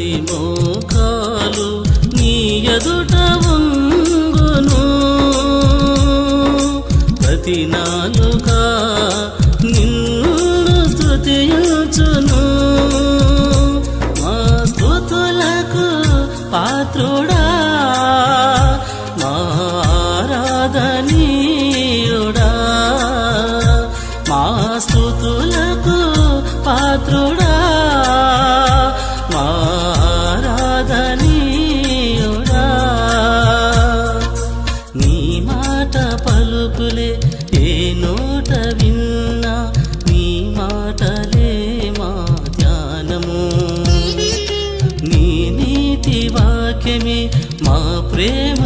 ప్రతి మోకాలు నీ ఎదుట వంగును, ప్రతి నాలుక నిన్ను స్తుతించును. మా స్తుతులకు పాత్రుడా, మా ఆరాధనీయుడా, మా స్తుతులకు పాత్రుడా, మా ఆరాధనీయుడా. నీ మాట పలుకులే ఏ నోట విన్నా, నీ మాటలే మా ధ్యానము. నీ నీతి వాక్యమే మా ప్రేమ